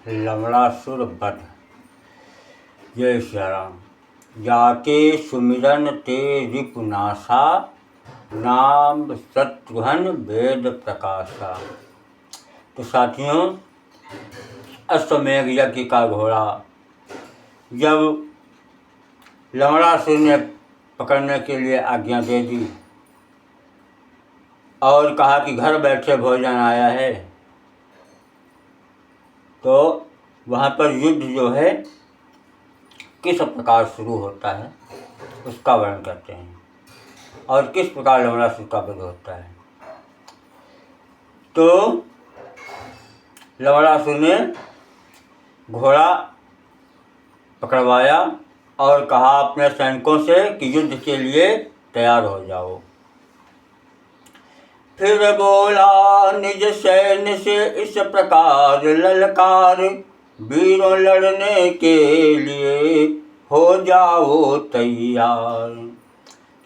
लवणासुर वध। जय श्री राम। जाके सुमिरन ते रिपुनाशा, नाम शत्रुघ्न वेद प्रकाशा। तो साथियों, अश्वमेघ यज्ञ का घोड़ा जब लवणासुर ने पकड़ने के लिए आज्ञा दे दी और कहा कि घर बैठे भोजन आया है, तो वहाँ पर युद्ध जो है किस प्रकार शुरू होता है उसका वर्णन करते हैं और किस प्रकार लवणासुर का वध होता है। तो लवणासुर ने घोड़ा पकड़वाया और कहा अपने सैनिकों से कि युद्ध के लिए तैयार हो जाओ। फिर बोला निज सैन्य से इस प्रकार ललकार, वीरों लड़ने के लिए हो जाओ तैयार।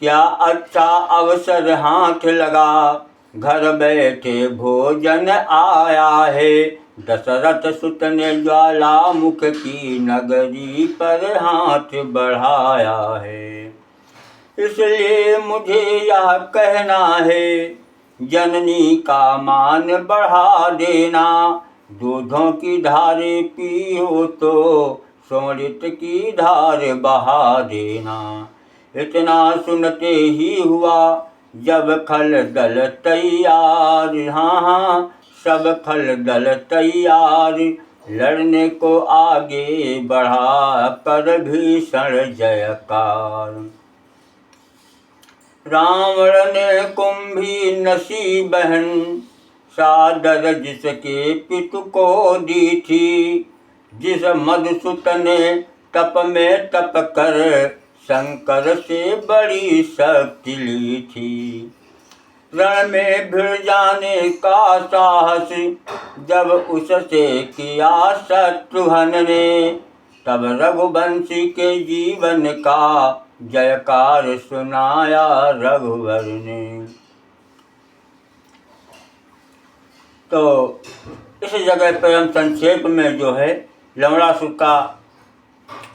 क्या अच्छा अवसर हाथ लगा, घर बैठे भोजन आया है। दशरथ सुत ने ज्वालामुख की नगरी पर हाथ बढ़ाया है। इसलिए मुझे यह कहना है, जननी का मान बढ़ा देना। दूधों की धारे पियो तो सोमृत की धार बहा देना। इतना सुनते ही हुआ जब खल दल तैयार। हाँ, सब खल दल तैयार। लड़ने को आगे बढ़ा कर भीषण जयकार। रावण ने कुंभी नसी बहन, सादर जिसके पितु को दी थी। जिस मधुसूत ने तप में तप कर शंकर से बड़ी शक्ति ली थी। रण में भिड़ जाने का साहस जब उससे किया शत्रुघ्न ने, तब रघुवंशी के जीवन का जयकार सुनाया रघुवर ने। तो इस जगह पर हम संक्षेप में जो है लवणासुर का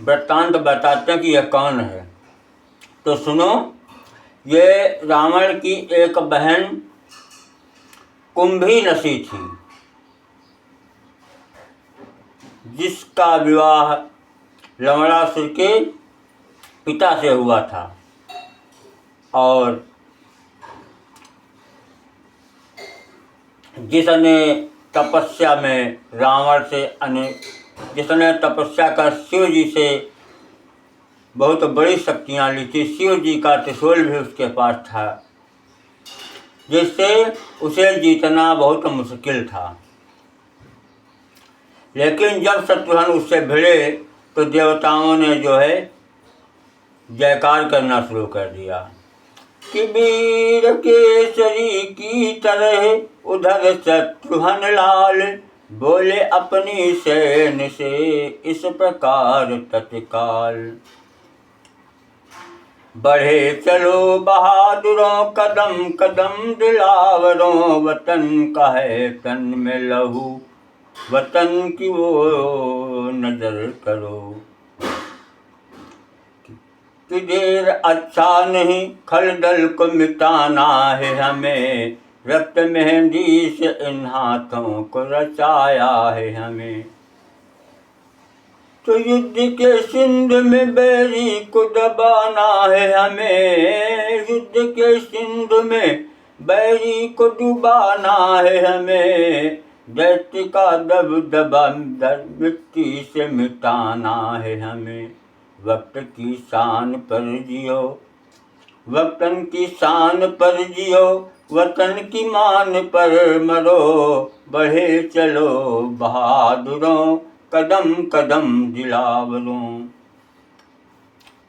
वृत्तांत बताते हैं कि यह कौन है। तो सुनो, ये रावण की एक बहन कुंभी नसी थी, जिसका विवाह लवणासुर के पिता से हुआ था। और जिसने तपस्या में रावण से जिसने तपस्या कर शिव जी से बहुत बड़ी शक्तियाँ ली थी। शिव जी का त्रिशूल भी उसके पास था, जिससे उसे जीतना बहुत मुश्किल था। लेकिन जब शत्रुघ्न उससे भिड़े तो देवताओं ने जो है जयकार करना शुरू कर दिया कि वीर केसरी की तरह उधर शत्रुघ्न लाल, बोले अपनी सेन से इस प्रकार तत्काल। बढ़े चलो बहादुरों कदम कदम दिलावरों, वतन का है तन में लहू, वतन की वो नजर करो। कि देर अच्छा नहीं खलदल को मिटाना है हमें, रक्त मेहंदी से इन हाथों को रचाया है हमें। तो युद्ध के सिंध में बैरी को दबाना है हमें, युद्ध के सिंध में बैरी को डुबाना है हमें। दैत्य का दबदबा मिट्टी से मिटाना है हमें। वक्त की शान पर जियो, वतन की शान पर जियो, वतन की मान पर मरो। बढ़े चलो बहादुरों कदम कदम दिलावरों।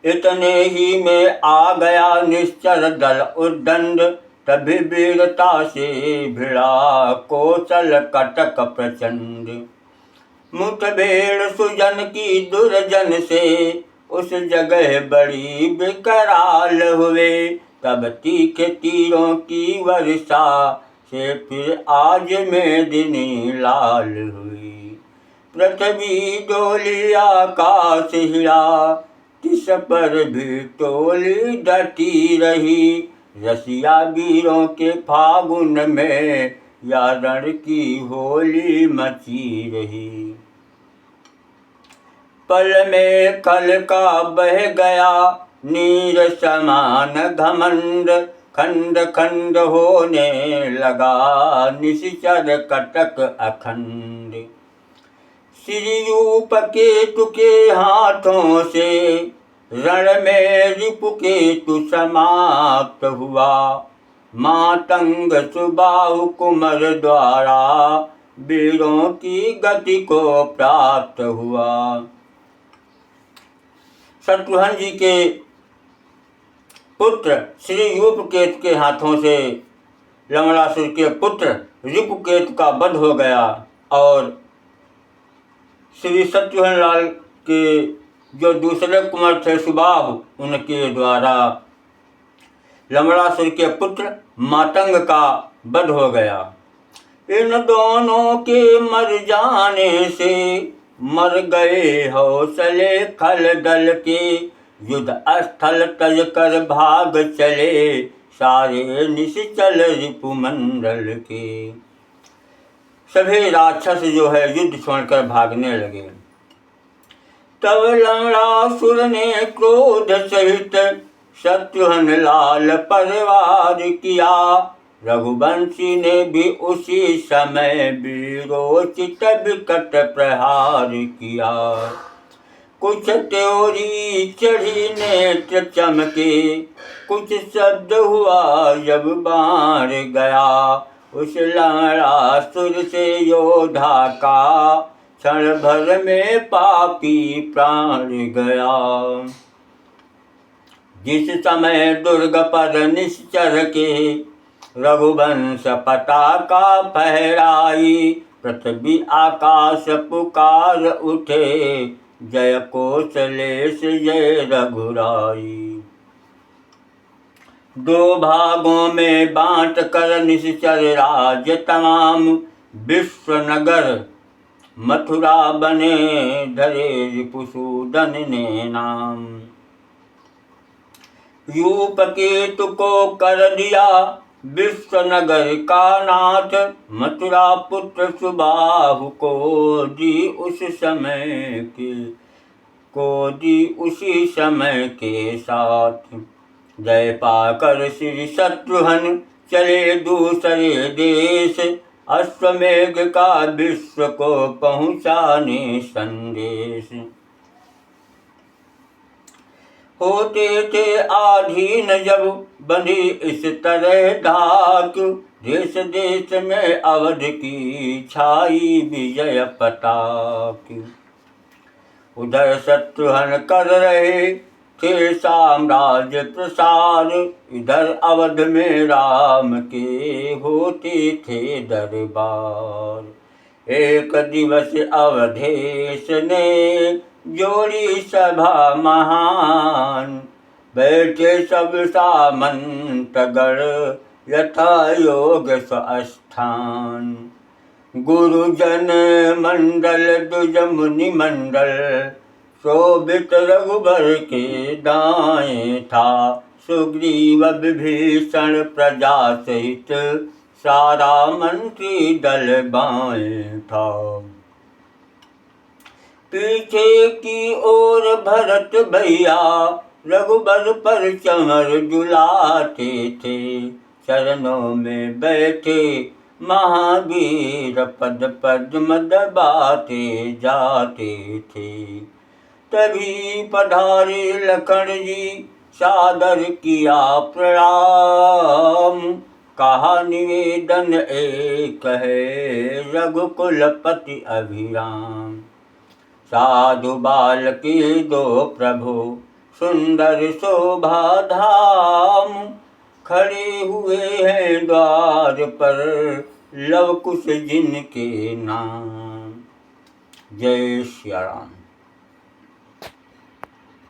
इतने ही में आ गया निश्चर दल उद्दंड, तभी वीरता से भिड़ा कौशल कटक प्रचंड। मुठभेड़ सुजन की दुर्जन से उस जगह बड़ी बेकराल हुए। तब तीखे तीरों की वर्षा से फिर आज मेदिनी लाल हुई। पृथ्वी डोली आकाश हिला, तिस पर भी टोली डटी रही। रसिया वीरों के फागुन में, या रण की होली मची रही। पल में कल का बह गया नीर समान घमंड, खंड खंड होने लगा निश्चर कटक अखंड। श्री रूप केतु के हाथों से, रण में रिपु केतु समाप्त हुआ। मातंग सुबाहु कुमर द्वारा, वीरों की गति को प्राप्त हुआ। शत्रुघ्न जी के पुत्र श्री रूपकेतु के हाथों से लंगड़ासुर के पुत्र रिपुकेतु का वध हो गया और श्री शत्रुघ्न लाल के जो दूसरे कुमार थे सुबाहु, उनके द्वारा लंगड़ासुर के पुत्र मातंग का वध हो गया। इन दोनों के मर जाने से मर गए हौसले खल दल के। युद्ध स्थल तज कर भाग चले, सारे निश्चल रिपुमंडल के। सभी राक्षस जो है युद्ध छोड़कर भागने लगे। तब लंगड़ासुर ने क्रोध सहित शत्रुघ्न लाल परिवार किया। रघुवंशी ने भी उसी समय वीरोचित विकट प्रहार किया। कुछ त्योरी चढ़ी नेत्र चमके, कुछ शब्द हुआ जब बाण गया। उस लंगड़ासुर से योद्धा का, क्षण भर में पापी प्राण गया। जिस समय दुर्ग पर निश्चर के, रघुवंश पताका फहराई। पृथ्वी आकाश पुकार उठे, जय कौशलेश जय रघुराई। दो भागों में बांट कर निश्चर राज तमाम, विश्व नगर मथुरा बने धरे रिपुसूदन ने नाम। रूपकेतु को कर दिया विश्व नगर का नाथ, मथुरा पुत्र सुबाहु को दी उसी समय के साथ। जय पाकर श्री शत्रुघ्न चले दूसरे देश, अश्वमेघ का विश्व को पहुँचाने संदेश। होते थे आधीन जब बंधी इस तरह धाक, देश देश में अवध की छाई विजय पताक। उधर शत्रुघ्न कर रहे थे साम्राज्य प्रसार, इधर अवध में राम के होते थे दरबार। एक दिवस अवधेश ने जोड़ी सभा महान, बैठे सब सामंतगण यथा योग स्वस्थान। गुरुजन मंडल द्विज मुनि मंडल, शोभित रघुबर के दाएं था। सुग्रीव विभीषण प्रजा सहित, सारा मंत्री दल बाएं था। पीछे की ओर भरत भैया, रघुबर पर चमर जुलाते थे। चरणों में बैठे महावीर, पद पद्म दबाते जाते थे। तभी पधारे लखन जी, सादर किया प्रणाम। कहा निवेदन एक है, रघुकुलपति अभिराम। साधु बाल की दो प्रभु, सुंदर शोभा धाम। खड़े हुए हैं द्वार पर, लव कुश जिनके नाम। जय श्री राम।